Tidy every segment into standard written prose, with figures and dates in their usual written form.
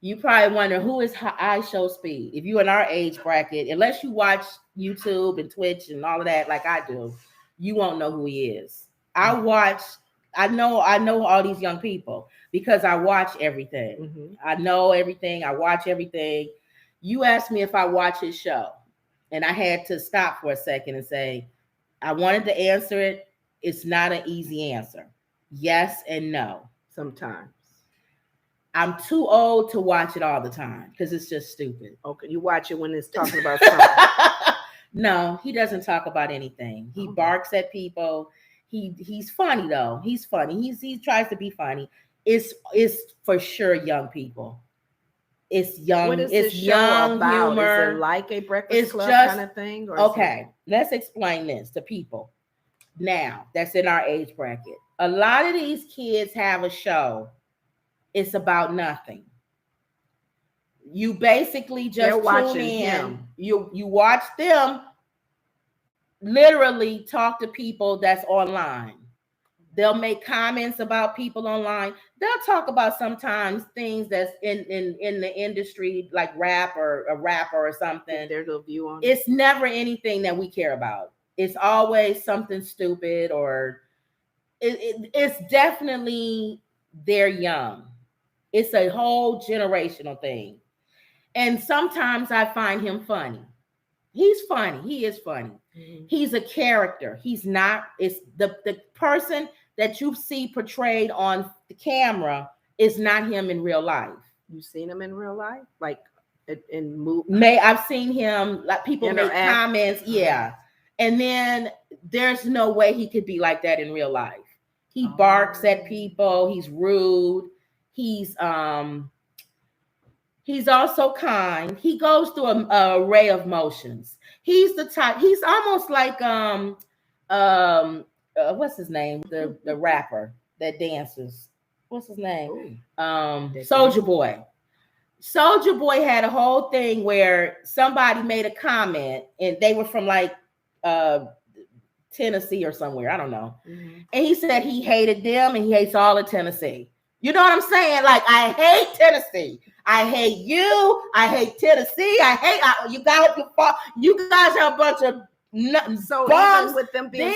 You probably wonder who is Ishowspeed. If you in our age bracket, unless you watch YouTube and Twitch and all of that, like I do, you won't know who he is. I know all these young people because I watch everything. Mm-hmm. I know everything. I watch everything. You asked me if I watch his show, and I had to stop for a second and say, I wanted to answer it. It's not an easy answer. Yes and no. Sometimes. I'm too old to watch it all the time because it's just stupid. Okay, you watch it when it's talking about something. No, he doesn't talk about anything. He barks at people. He's funny though. He's funny. He tries to be funny. It's for sure young people. It's young. What is it's this young show about? humor. Is it like a Breakfast Club kind of thing? Or okay, let's explain this to people now that's in our age bracket. A lot of these kids have a show. It's about nothing. You basically just tune in. Him. You watch them literally talk to people that's online. They'll make comments about people online. They'll talk about sometimes things that's in the industry, like rap or a rapper or something. Their little view on it's never anything that we care about. It's always something stupid, or it's definitely they're young. It's a whole generational thing. And sometimes I find him funny. He's funny. He is funny. Mm-hmm. He's a character. He's not, it's the person that you see portrayed on the camera is not him in real life. You've seen him in real life? Like in movies? I've seen him, like people make comments. Yeah. And then there's no way he could be like that in real life. He barks at people. He's rude. He's also kind. He goes through a array of motions. He's the type. He's almost like what's his name? The rapper that dances. What's his name? Soulja Boy. Soulja Boy had a whole thing where somebody made a comment, and they were from like Tennessee or somewhere. I don't know. Mm-hmm. And he said he hated them and he hates all of Tennessee. You know what I'm saying? Like, I hate Tennessee. I hate you. I hate Tennessee. You guys are a bunch of bums. With them being...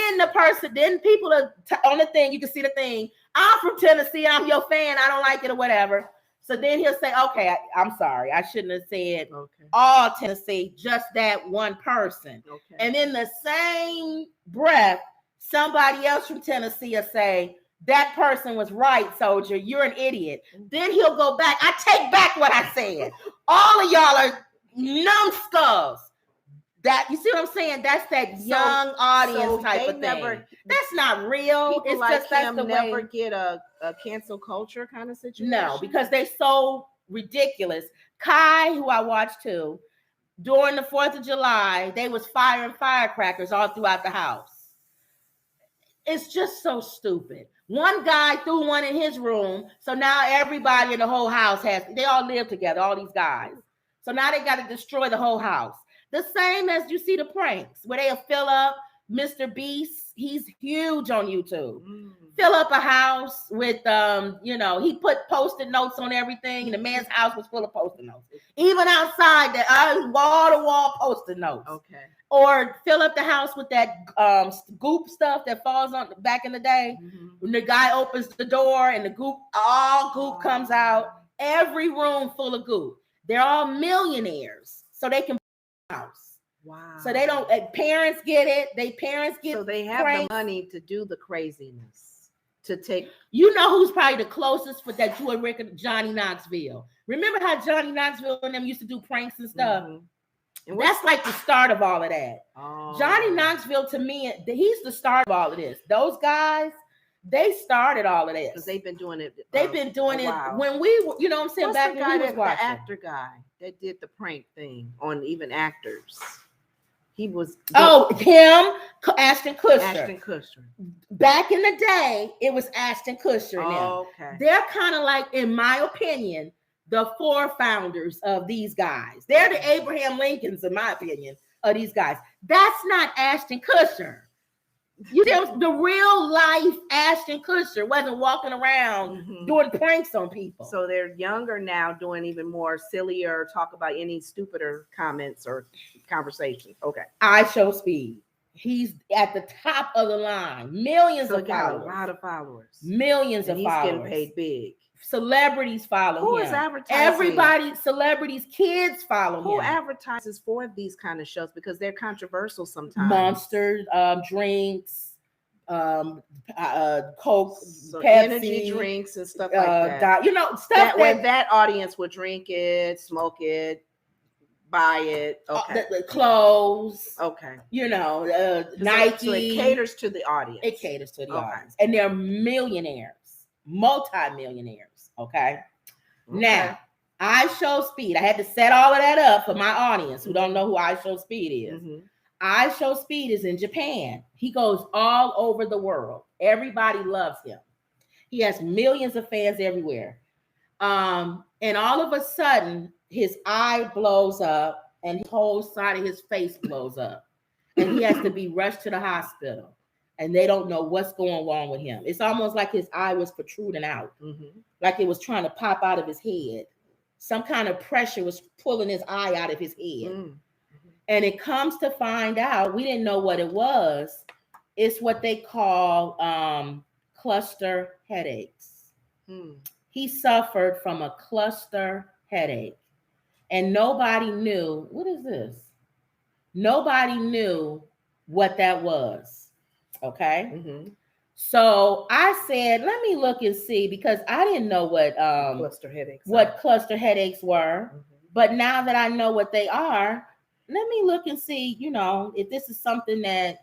then people are on the thing. You can see the thing. I'm from Tennessee. I'm your fan. I don't like it or whatever. So then he'll say, okay, I'm sorry. I shouldn't have said all Tennessee, just that one person. Okay. And in the same breath, somebody else from Tennessee will say, that person was right, soldier. You're an idiot. Then he'll go back. I take back what I said. All of y'all are numbskulls. That, you see what I'm saying? That's that young audience type of thing. That's not real. People it's like just that's him the never way. Get a cancel culture kind of situation. No, because they're so ridiculous. Kai, who I watched too, during the 4th of July, they was firing firecrackers all throughout the house. It's just so stupid. One guy threw one in his room, so now everybody in the whole house they all live together, all these guys. So now they got to destroy the whole house. The same as you see the pranks where they'll fill up Mr. Beast. He's huge on YouTube. Fill up a house with, he put Post-it notes on everything, and the man's house was full of Post-it notes. Even outside, that wall-to-wall Post-it notes. Okay. Or fill up the house with that goop stuff that falls on back in the day. Mm-hmm. When the guy opens the door and the all goop comes out. Every room full of goop. They're all millionaires, so they can buy a house. Wow. So they don't. Parents get it. So they have the money to do the craziness. To take. You know who's probably the closest for that to a record? Johnny Knoxville. Remember how Johnny Knoxville and them used to do pranks and stuff? Mm-hmm. And that's like the start of all of that. Oh. Johnny Knoxville, to me, he's the start of all of this. Those guys, they started all of this. Because they've been doing it. They've been doing it when we, you know what I'm saying? What's back when we was watching. The actor guy that did the prank thing on even actors. He was. Him, Ashton Kutcher. Ashton Kutcher. Back in the day, it was Ashton Kutcher. Okay. They're kind of like, in my opinion, the 4 founders of these guys. They're the Abraham Lincolns, in my opinion, of these guys. That's not Ashton Kutcher. You see, the real life Ashton Kutcher wasn't walking around doing pranks on people. So they're younger now, doing even more sillier, talk about any stupider comments or conversations. Okay. Ishowspeed. He's at the top of the line. Millions of followers. Got a lot of followers. Millions of followers. He's getting paid big. Celebrities follow him. Who is advertising? Everybody, celebrities, kids follow him. Who advertises for these kind of shows? Because they're controversial sometimes. Monster drinks, Coke, so Pepsi, energy drinks and stuff like that. Stuff where that audience would drink it, smoke it, buy it. Okay. The clothes. Okay. Nike. So it caters to the audience. It caters to the audience. And they're millionaires. Multi-millionaires. Okay. Now, Ishowspeed. I had to set all of that up for my audience who don't know who Ishowspeed is. Ishowspeed is in Japan. He goes all over the world. Everybody loves him. He has millions of fans everywhere. And all of a sudden, his eye blows up and the whole side of his face blows up. And he has to be rushed to the hospital. And they don't know what's going on with him. It's almost like his eye was protruding out, like it was trying to pop out of his head. Some kind of pressure was pulling his eye out of his head. And it comes to find out, we didn't know what it was. It's what they call cluster headaches. He suffered from a cluster headache. And nobody knew, what is this? Nobody knew what that was. Okay. So I said, let me look and see, because I didn't know what cluster headaches were. But now that I know what they are, let me look and see, if this is something that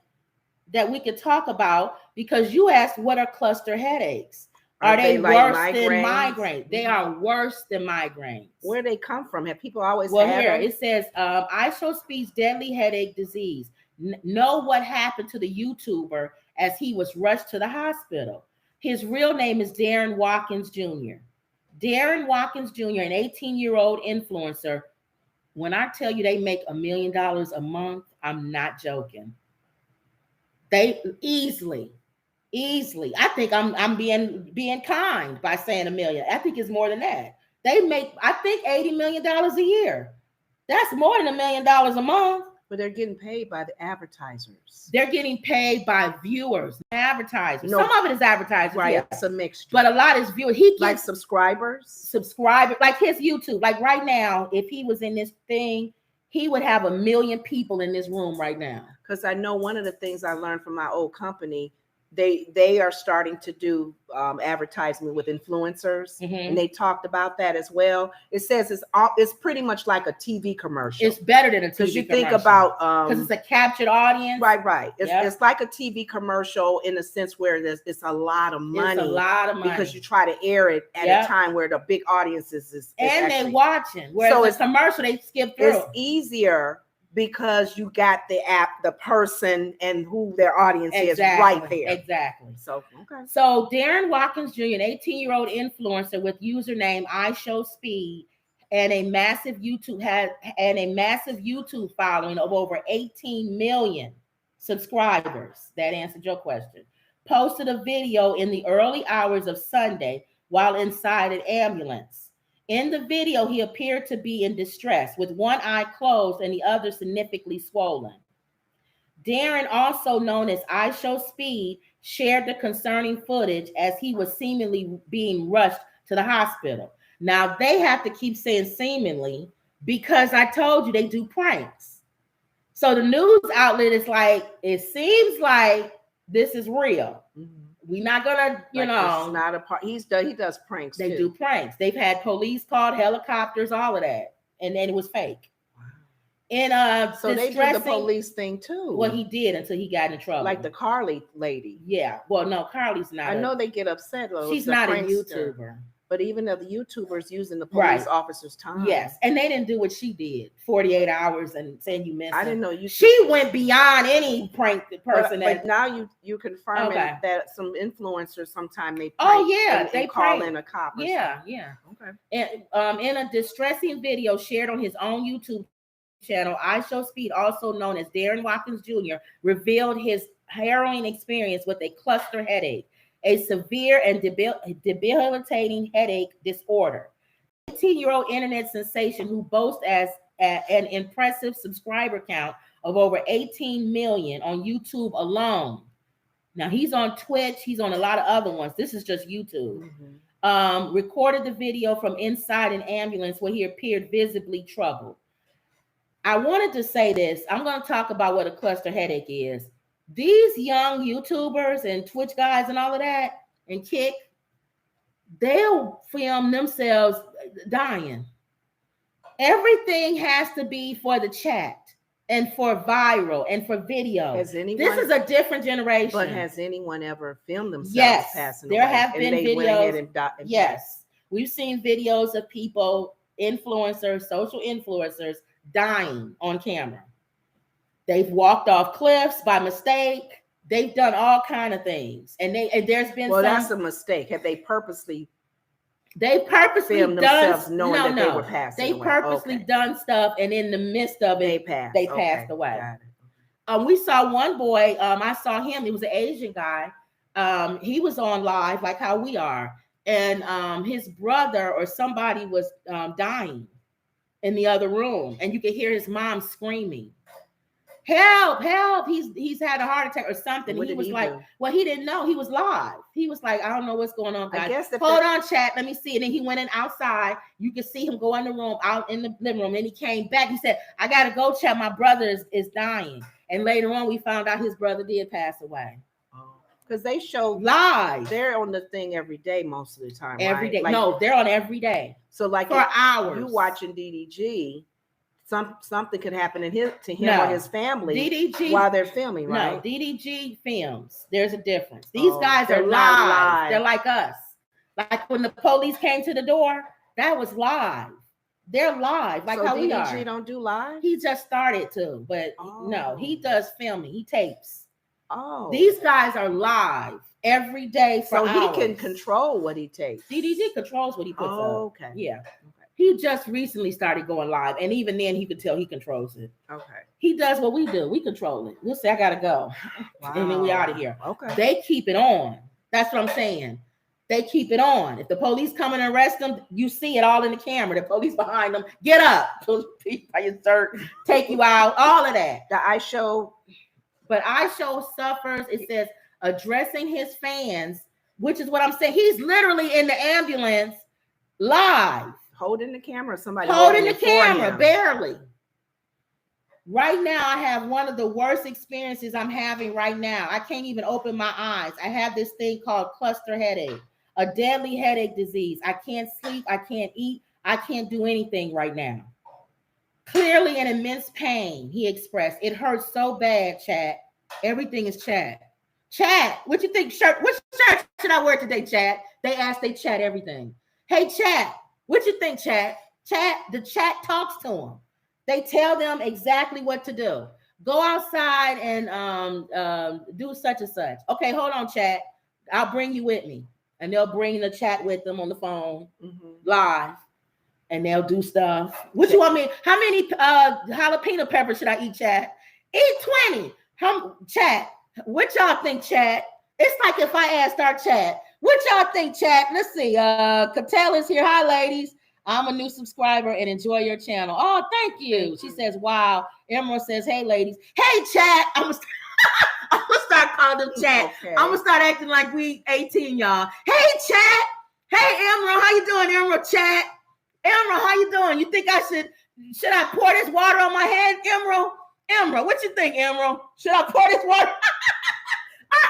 we could talk about, because you asked, what are cluster headaches? Are they worse than migraines? They are worse than migraines. Where do they come from? Have people always had them? It says Ishowspeed's deadly headache disease. Know what happened to the YouTuber as he was rushed to the hospital. His real name is Darren Watkins Jr. Darren Watkins Jr., an 18-year-old influencer. When I tell you they make $1 million a month, I'm not joking. They easily. I think I'm being kind by saying $1 million. I think it's more than that. They make, I think, $80 million a year. That's more than $1 million a month. But they're getting paid by the advertisers. They're getting paid by viewers, advertisers. Some of it is advertisers, right? Yeah. It's a mixture, but a lot is viewers. He gets like subscribers, like his YouTube. Like right now, if he was in this thing, he would have 1 million people in this room right now. Because I know one of the things I learned from my old company, they are starting to do advertisement with influencers, and they talked about that as well. It says it's pretty much like a TV commercial. It's better than a TV commercial. Because you think about because it's a captured audience, right. It's like a TV commercial in a sense where it's a lot of money. It's a lot of money because you try to air it at a time where the big audiences is and actually, they watching. Whereas so it's commercial, they skip through. It's easier because you got the person and who their audience is right there. Exactly. So, okay. So Darren Watkins Jr., an 18-year-old influencer with username Ishowspeed and a massive YouTube following of over 18 million subscribers. That answered your question. Posted a video in the early hours of Sunday while inside an ambulance. In the video, he appeared to be in distress with one eye closed and the other significantly swollen. Darren, also known as Ishowspeed, shared the concerning footage as he was seemingly being rushed to the hospital. Now, they have to keep saying seemingly because I told you they do pranks. So the news outlet is like, it seems like this is real. We're not gonna, it's not a part. He does pranks. They do pranks. They've had police called, helicopters, all of that, and then it was fake. Wow. So they do the police thing too. Well, he did until he got in trouble. Like the Carly lady. Yeah. Well, no, Carly's not. I know they get upset. She's not a YouTuber. But even the YouTubers using the police officers' time. Yes, and they didn't do what she did, 48 hours and saying you missed. I didn't know you. She went beyond any prank person. But now you confirm that some influencers sometimes they prank. Oh yeah, they call prank. in a cop. Yeah. Okay. And in a distressing video shared on his own YouTube channel, Ishowspeed, also known as Darren Watkins Jr., revealed harrowing experience with a cluster headache, a severe and debilitating headache disorder. 18-year-old internet sensation who boasts as an impressive subscriber count of over 18 million on YouTube alone. Now he's on Twitch, he's on a lot of other ones. This is just YouTube. Recorded the video from inside an ambulance where he appeared visibly troubled. I wanted to say this. I'm going to talk about what a cluster headache is. These young YouTubers and Twitch guys and all of that, and Kick, they'll film themselves dying. Everything has to be for the chat and for viral and for video. This is a different generation. But has anyone ever filmed themselves passing away? There have been videos. Yes. We've seen videos of people, influencers, social influencers, dying on camera. They've walked off cliffs by mistake. They've done all kind of things, and there's been that's a mistake. Have they purposely? They purposely filmed themselves knowing that they were passing away. They purposely done stuff, and in the midst of it, they passed away. We saw one boy. I saw him. He was an Asian guy. He was on live like how we are, and his brother or somebody was dying in the other room, and you could hear his mom screaming, "Help, help, he's had a heart attack or something." He was like, well, he didn't know. He was live. He was like, "I don't know what's going on, guys. I guess hold on, chat, let me see." And then he went in outside. You could see him go in the room, out in the living room. And he came back. He said, "I gotta go, chat. My brother is dying." And later on, we found out his brother did pass away. Because they show live. They're on the thing every day most of the time. Every day. Like, no, they're on every day. So like for hours. You watching DDG, something could happen to him or his family DDG, while they're filming, right? No, DDG films. There's a difference. These guys are live. They're like us. Like when the police came to the door, that was live. They're live, like how DDG we are. DDG don't do live? He just started to, but no, he does filming. He tapes. Oh, these guys are live every day for hours. He can control what he takes. DDG controls what he puts up. Okay. Yeah. Okay. He just recently started going live, and even then, he could tell he controls it. Okay. He does what we do. We control it. We'll say, "I gotta go," and then we out of here. Okay. They keep it on. That's what I'm saying. They keep it on. If the police come and arrest them, you see it all in the camera. The police behind them, get up, police by your shirt, take you out, all of that. The iShow. But iShow suffers, it says, addressing his fans, which is what I'm saying. He's literally in the ambulance live. Holding the camera, somebody holding the camera, barely. Right now, I have one of the worst experiences I'm having right now. I can't even open my eyes. I have this thing called cluster headache, a deadly headache disease. I can't sleep, I can't eat, I can't do anything right now. Clearly in immense pain, he expressed. It hurts so bad, chat. Everything is chat. Chat, what you think? Which shirt should I wear today, chat? They ask, they chat everything. Hey, chat, what you think, chat? The chat talks to them. They tell them exactly what to do. Go outside and do such and such. Okay, hold on, chat. I'll bring you with me. And they'll bring the chat with them on the phone, live. And they'll do stuff. What you want me? How many jalapeno peppers should I eat, chat? Eat 20. Chat. What y'all think, chat? It's like if I asked our chat, what y'all think, chat? Let's see. Cattell is here. Hi, ladies. I'm a new subscriber and enjoy your channel. Oh, thank you. She says, wow. Emerald says, hey, ladies. Hey, chat. I'm gonna start calling them chat. Okay. I'm gonna start acting like we 18, y'all. Hey, chat. Hey, Emerald. How you doing, Emerald? Chat. Emerald, how you doing? You think I should I pour this water on my head, Emerald, what you think, Emerald? Should I pour this water?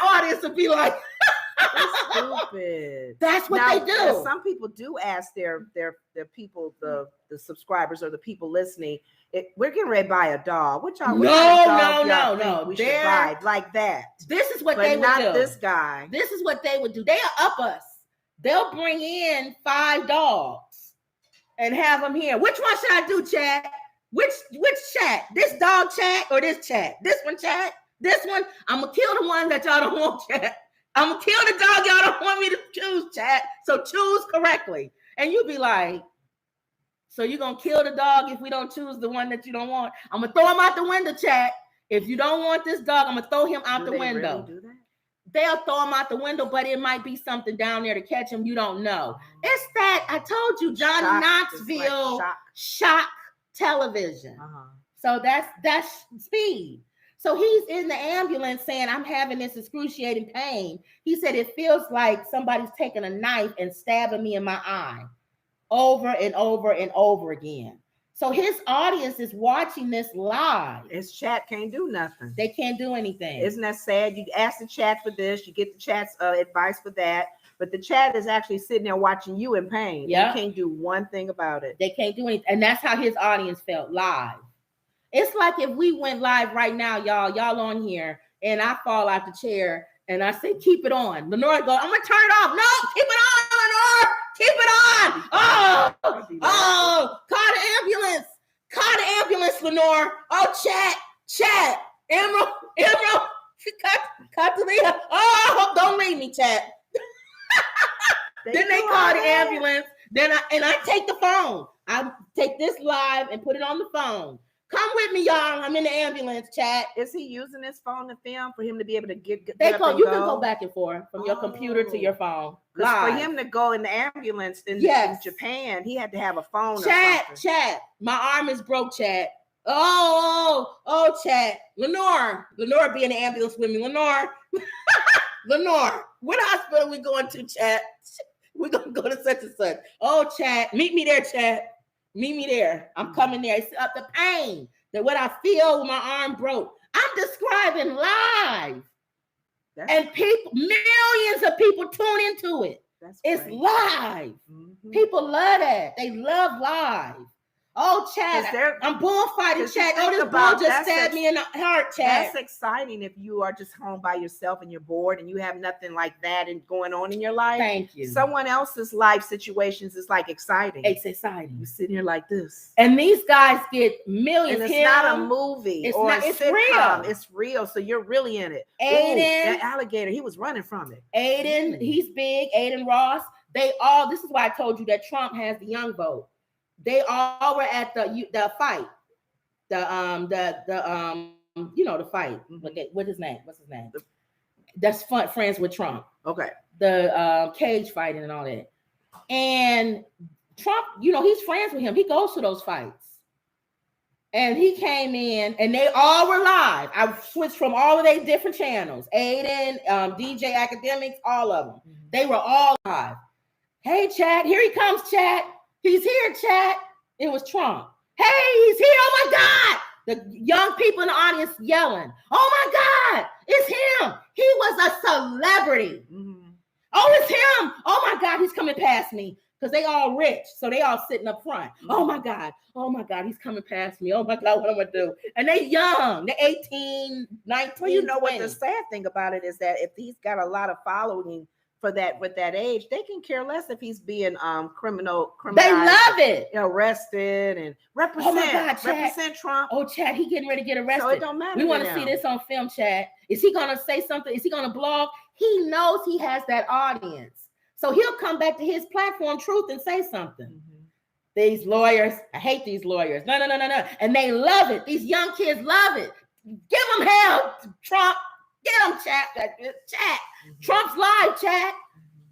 Our audience would be like, that's stupid. That's what they do. Some people do ask their people, the subscribers or the people listening, we're getting ready to buy a dog. What y'all? No. We should buy like that. This is what they would do. Not this guy. This is what they would do. They'll up us. They'll bring in 5 dogs and have them here. Which one should I do, chat? Which chat? This dog chat or this chat? This one chat? This one? I'm gonna kill the one that y'all don't want, chat. I'm gonna kill the dog y'all don't want me to choose, chat. So choose correctly. And you be like, so you're gonna kill the dog if we don't choose the one that you don't want? I'm gonna throw him out the window, chat. If you don't want this dog, I'm gonna throw him out the window. Really do that? They'll throw him out the window, but it might be something down there to catch him. You don't know. It's that I told you, Johnny Knoxville shock television. So that's Speed. So he's in the ambulance saying, I'm having this excruciating pain. He said, it feels like somebody's taking a knife and stabbing me in my eye over and over and over again. So his audience is watching this live. His chat can't do nothing. They can't do anything. Isn't that sad? You ask the chat for this, you get the chat's advice for that, but the chat is actually sitting there watching you in pain. Yeah. They can't do one thing about it. They can't do anything. And that's how his audience felt live. It's like if we went live right now, y'all on here, and I fall out the chair and I say, keep it on. Lenore goes, I'm gonna turn it off. No, keep it on, Lenore. Keep it on. Oh, call the ambulance. Call the ambulance, Lenore. Oh, chat. Emerald, cut to me. Oh, don't leave me, chat. Then they call the ambulance. Then I take the phone. I take this live and put it on the phone. Come with me, y'all. I'm in the ambulance, chat. Is he using his phone to film for him to be able to get you can go back and forth from your computer to your phone. For him to go in the ambulance in Japan, he had to have a phone. Chat. My arm is broke, chat. Oh, chat. Lenore be in the ambulance with me. Lenore, what hospital we going to, chat? We're going to go to such and such. Oh, chat. Meet me there, chat. Meet me there. I'm coming there. It's up the pain that what I feel when my arm broke. I'm describing live. And millions of people tune into it. It's live. Mm-hmm. People love that. They love live. Oh, chat. I'm bullfighting, chat. Oh, this bull just stabbed me in the heart, chat. That's exciting if you are just home by yourself and you're bored and you have nothing like that and going on in your life. Thank you. Someone else's life situations is like exciting. It's exciting. You sitting here like this. And these guys get millions. And it's not a movie it's sitcom. Real. It's real. So you're really in it. Aiden. That alligator, he was running from it. Aiden, he's big. Aiden Ross. This is why I told you that Trump has the young vote. They all were at the fight, the fight. What's his name? That's friends with Trump. Okay. The cage fighting and all that. And Trump, he's friends with him. He goes to those fights. And he came in, and they all were live. I switched from all of their different channels. Aiden, DJ Academics, all of them. Mm-hmm. They were all live. Hey, chat, here he comes, chat. He's here, chat. It was Trump. Hey, he's here. Oh, my God. The young people in the audience yelling. Oh, my God. It's him. He was a celebrity. Mm-hmm. Oh, it's him. Oh, my God. He's coming past me because they all rich. So they all sitting up front. Mm-hmm. Oh, my God. Oh, my God. He's coming past me. Oh, my God. What am I going to do? And they young. They're 18, 19, Well, you know 20. What the sad thing about it is that if he's got a lot of following with that age, they can care less if he's being criminal. They love it. Arrested and represent. Oh my God, represent Trump. Oh, Chad, he getting ready to get arrested. So it don't matter. We want to see this on film, Chad. Is he gonna say something? Is he gonna blog? He knows he has that audience, so he'll come back to his platform, Truth, and say something. Mm-hmm. These lawyers, I hate these lawyers. No, and they love it. These young kids love it. Give them hell, Trump. Get him, chat. Mm-hmm. Trump's live, chat.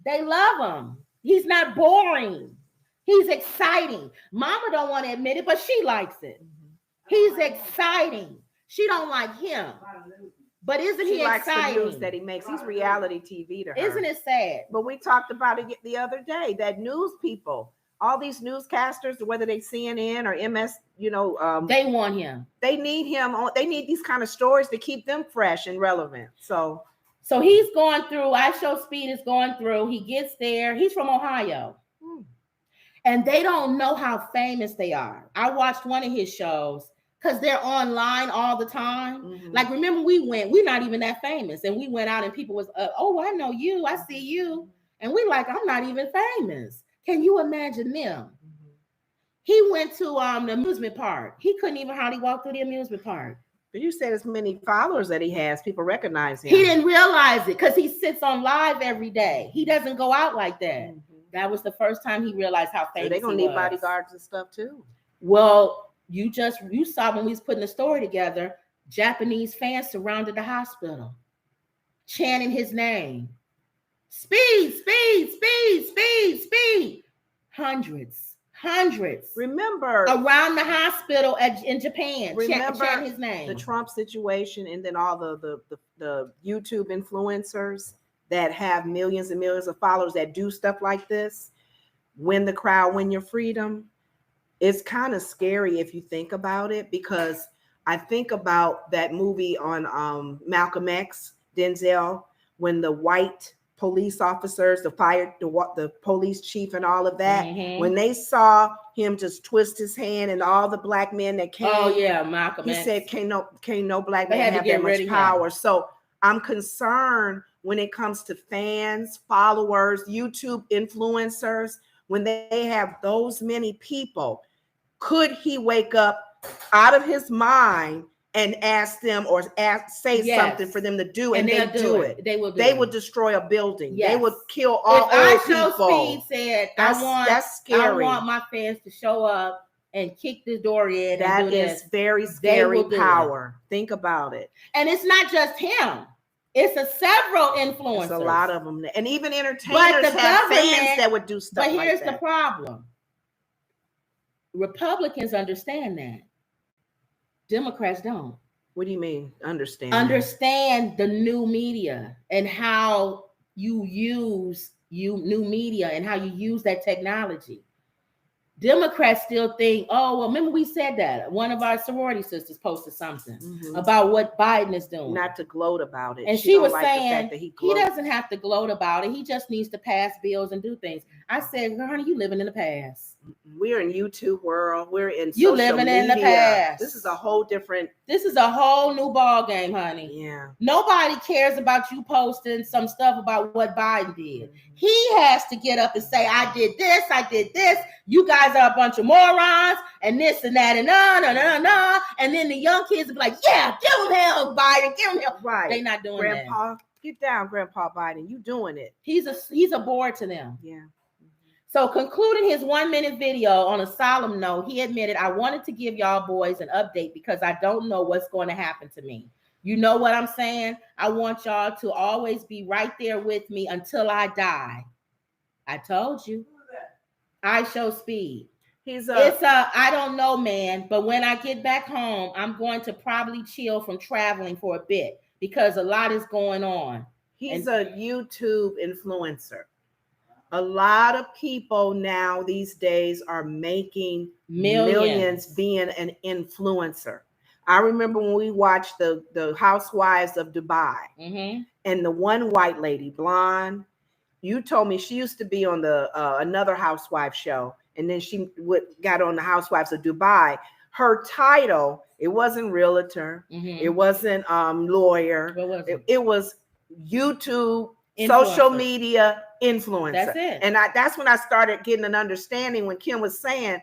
They love him. He's not boring. He's exciting. Mama don't want to admit it, but she likes it. Mm-hmm. He's exciting. She don't like him. But isn't he exciting? She likes the news that he makes. He's reality TV to her. Isn't it sad? But we talked about it the other day, that news people, all these newscasters, whether they CNN or MS, they want him. They need him. They need these kind of stories to keep them fresh and relevant. So he's going through. Ishowspeed is going through. He gets there. He's from Ohio, and they don't know how famous they are. I watched one of his shows because they're online all the time. Mm-hmm. Like, remember we're not even that famous, and we went out and people was, oh, I know you. I see you, and we like, I'm not even famous. Can you imagine them? Mm-hmm. He went to the amusement park. He couldn't even hardly walk through the amusement park. But you said as many followers that he has, people recognize him. He didn't realize it because he sits on live every day. He doesn't go out like that. Mm-hmm. That was the first time he realized how famous they're gonna need bodyguards and stuff too. Well, you saw when we was putting the story together, Japanese fans surrounded the hospital, chanting his name. Speed, speed, speed, speed, speed. Hundreds Remember around the hospital in Japan, remember chant his name. the Trump situation, and then all the YouTube influencers that have millions and millions of followers that do stuff like this. Win the crowd, win your freedom. It's kind of scary if you think about it, because I think about that movie on Malcolm X, Denzel, when the white police officers, the police chief and all of that, when they saw him just twist his hand and all the black men that came. Oh yeah, Malcolm X. He said, can't no black man have that much power. So I'm concerned when it comes to fans, followers, YouTube influencers, when they have those many people. Could he wake up out of his mind and ask them or say something for them to do, and they do it? They would destroy a building. Yes. They would kill all old people. Ishowspeed said, that's scary. I want my fans to show up and kick the door in. That is very scary power. Think about it. And it's not just him. It's several influencers. There's a lot of them. And even entertainers have fans that would do stuff like that. But here's the problem. Republicans understand that. Democrats don't. What do you mean, understand? Understand the new media and how you use new media and how you use that technology. Democrats still think, oh, well, remember we said that. One of our sorority sisters posted something about what Biden is doing. Not to gloat about it. And she was saying he doesn't have to gloat about it. He just needs to pass bills and do things. I said, honey, you living in the past. We're in YouTube world. We're in you social living media. In the past. This is a whole new ball game, honey. Yeah. Nobody cares about you posting some stuff about what Biden did. He has to get up and say, I did this. You guys are a bunch of morons and this and that and no. And then the young kids will be like, yeah, give him hell, Biden, give him hell. Right. They're not doing Grandpa, that. Get down, Grandpa Biden. You doing it. He's a bore to them. Yeah. So concluding his 1-minute video on a solemn note, he admitted, I wanted to give y'all boys an update because I don't know what's going to happen to me. You know what I'm saying? I want y'all to always be right there with me until I die. I told you. Ishowspeed. It's I don't know, man, but when I get back home, I'm going to probably chill from traveling for a bit because a lot is going on. He's a YouTube influencer. A lot of people now these days are making millions being an influencer. I remember when we watched the Housewives of Dubai, and the one white lady, blonde, you told me she used to be on the another housewife show, and then she got on the Housewives of Dubai. Her title, it wasn't realtor, it wasn't lawyer, it was YouTube social media influencer. That's it. And that's when I started getting an understanding when Kim was saying,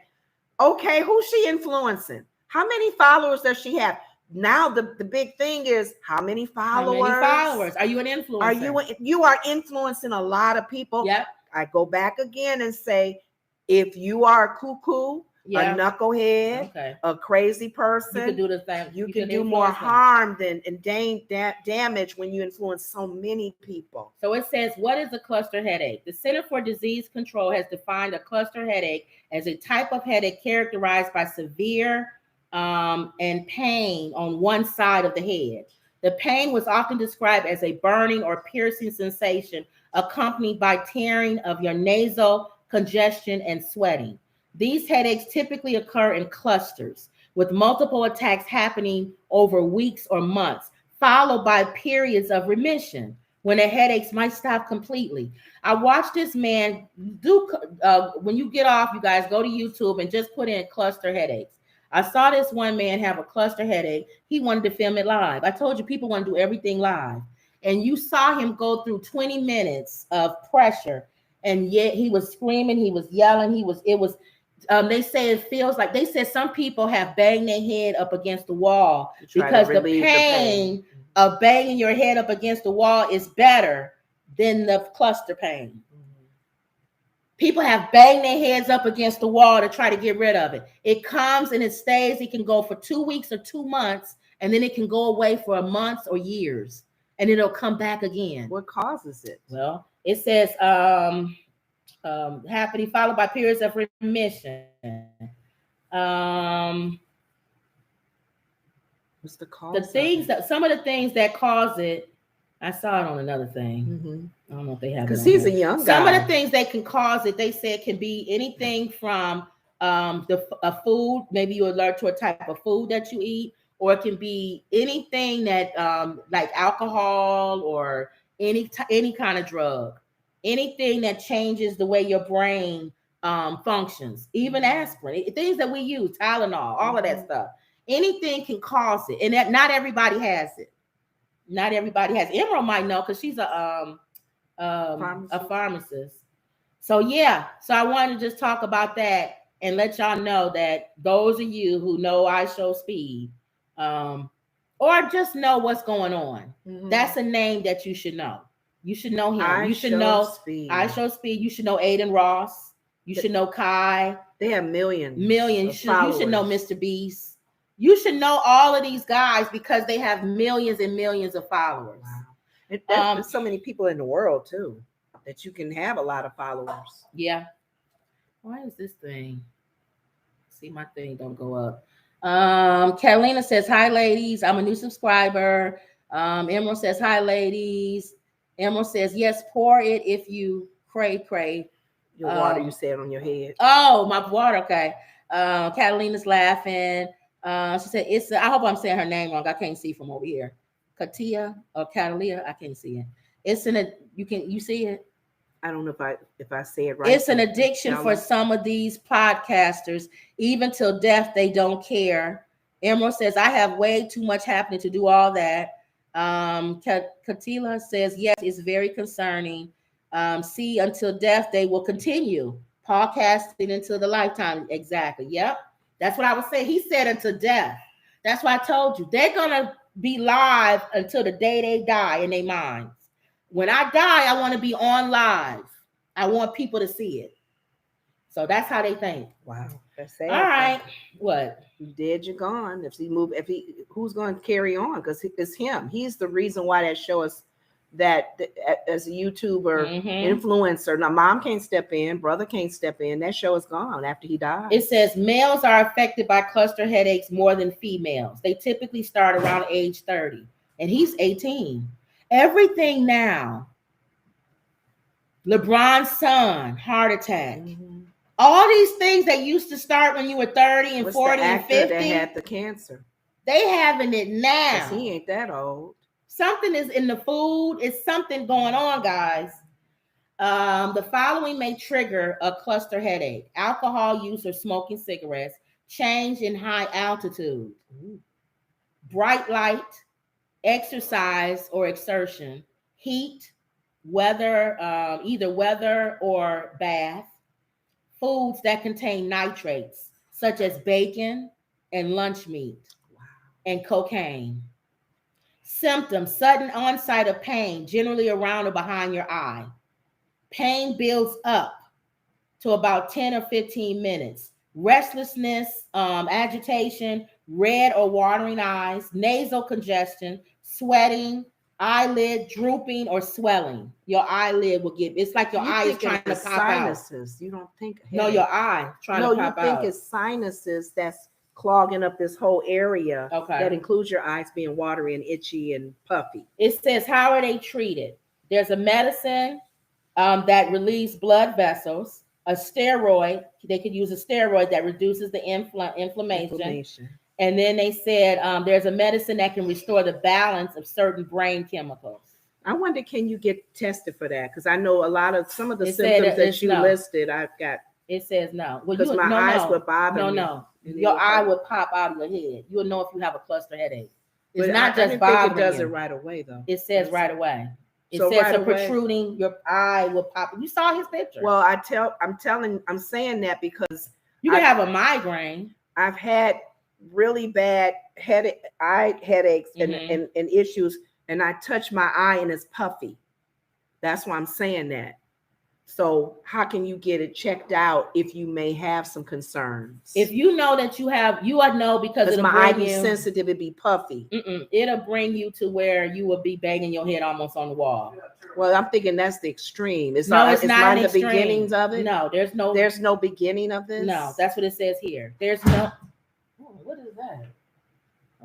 okay, who's she influencing? How many followers does she have? Now the big thing is how many followers? How many followers? Are you an influencer? You are influencing a lot of people. Yep. I go back again and say, if you are a cuckoo, a knucklehead, a crazy person, you can do the thing. You can do more harm than damage when you influence so many people. So it says, what is a cluster headache? The Center for Disease Control has defined a cluster headache as a type of headache characterized by severe and pain on one side of the head. The pain was often described as a burning or piercing sensation accompanied by tearing of your nasal, congestion, and sweating. These headaches typically occur in clusters, with multiple attacks happening over weeks or months, followed by periods of remission when the headaches might stop completely. I watched this man do, when you get off, you guys go to YouTube and just put in cluster headaches. I saw this one man have a cluster headache. He wanted to film it live. I told you people want to do everything live. And you saw him go through 20 minutes of pressure. And yet he was screaming, he was yelling, they say it feels like, they said some people have banged their head up against the wall because the pain of banging your head up against the wall is better than the cluster pain. People have banged their heads up against the wall to try to get rid of it. It comes and it stays. It can go for 2 weeks or 2 months, and then it can go away for months or years, and it'll come back again. What causes it? Well, it says happening followed by periods of remission. What's the cause? The things that some of the things that cause it, I saw it on another thing. Mm-hmm. I don't know if they have it. Because he's a young guy. Some of the things that can cause it, they say it can be anything from a food, maybe you're allergic to a type of food that you eat, or it can be anything that like alcohol or any kind of drug, anything that changes the way your brain functions, even aspirin, things that we use, Tylenol, all of that stuff. Anything can cause it, and that not everybody has it. Not everybody has. Emerald might know because she's a pharmacist. So yeah, so I wanted to just talk about that and let y'all know that those of you who know Ishowspeed, or just know what's going on, that's a name that you should know. You should know him. You should know Ishowspeed. You should know Aiden Ross. You should know Kai. They have millions. You should know Mr. Beast. You should know all of these guys because they have millions and millions of followers. Wow. There's so many people in the world too that you can have a lot of followers. Yeah. Why is this thing? See, my thing don't go up. Catalina says, hi, ladies. I'm a new subscriber. Emerald says, hi, ladies. Emerald says, yes, pour it if you pray. Your water you said on your head. Oh, my water. Okay. Catalina's laughing. She said, I hope I'm saying her name wrong. I can't see from over here. Katia or Catalina. I can't see it. You see it? I don't know if I say it right. It's an addiction for some of these podcasters. Even till death, they don't care. Emerald says, I have way too much happening to do all that. Katila says, yes, it's very concerning. See, until death, they will continue podcasting until the lifetime. Exactly. Yep. That's what I was saying. He said until death. That's why I told you. They're going to be live until the day they die in their minds. When I die, I want to be on live. I want people to see it. So that's how they think. Wow. That's sad. All right. What? You dead, you're gone. Who's going to carry on? Because it's him. He's the reason why that show us that as a YouTuber, influencer. Now, mom can't step in, brother can't step in. That show is gone after he died. It says males are affected by cluster headaches more than females. They typically start around age 30, and he's 18. Everything now. LeBron's son, heart attack. All these things that used to start when you were 30 and 40 and 50. That had the cancer. They having it now. He ain't that old. Something is in the food. It's something going on, guys. The following may trigger a cluster headache: alcohol use or smoking cigarettes, change in high altitude, bright light, exercise or exertion, heat, weather, either weather or bath, foods that contain nitrates, such as bacon and lunch meat, and cocaine. Symptoms: sudden onset of pain, generally around or behind your eye. Pain builds up to about 10 or 15 minutes. Restlessness, agitation, red or watering eyes, nasal congestion, sweating, eyelid drooping or swelling. Your eyelid will get, it's like your eye is trying to pop sinuses. out. You don't think no, your eye trying to pop out. No, you think it's sinuses that's clogging up this whole area. Okay. That includes your eyes being watery and itchy and puffy. It says, how are they treated? There's a medicine that relieves blood vessels, a steroid. They could use a steroid that reduces the inflammation. And then they said there's a medicine that can restore the balance of certain brain chemicals. I wonder, can you get tested for that? Because I know some of the symptoms that you listed, I've got. It says no. Because my eyes would bother me. No. Your eye would pop out of your head. You'll know if you have a cluster headache. It's but not just bothering you. It does it right away, though. It says right away. It says right protruding, your eye will pop. You saw his picture. Well, I'm saying that because you can have a migraine. I've had really bad eye headaches and issues, and I touch my eye and it's puffy. That's why I'm saying that. So how can you get it checked out if you may have some concerns? If you know that you would know because it'll my bring eye be you sensitive, it'd be puffy. It'll bring you to where you will be banging your head almost on the wall. Well, I'm thinking that's the extreme. It's not the beginnings of it. No, there's no beginning of this. No, that's what it says here. There's no. What is that?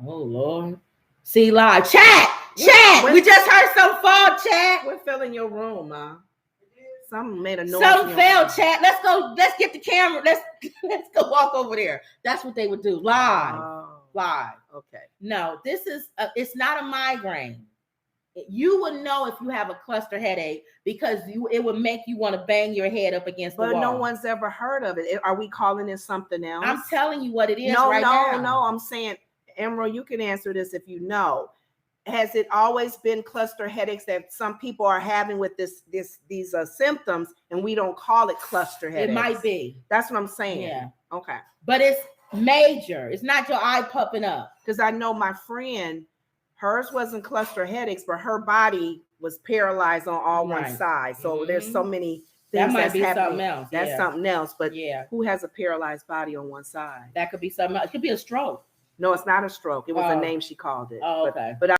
Oh Lord. See live chat. We just heard some fall chat. We're filling your room, Ma. Some made a noise. Some fell chat. Let's go. Let's get the camera. Let's go walk over there. That's what they would do live. Live. Okay. No, this is. It's not a migraine. You would know if you have a cluster headache because it would make you want to bang your head up against the wall. But no one's ever heard of it. Are we calling it something else? I'm telling you what it is. No, now. I'm saying, Emerald, you can answer this if you know. Has it always been cluster headaches that some people are having with these symptoms, and we don't call it cluster headaches? It might be. That's what I'm saying. Yeah. Okay. But it's major. It's not your eye popping up. Because I know my friend, hers wasn't cluster headaches, but her body was paralyzed on all one side. So there's so many things that might be happening. Something else. That's something else. But yeah, who has a paralyzed body on one side? That could be something else. It could be a stroke. No, it's not a stroke. It was a name she called it. Oh, okay. But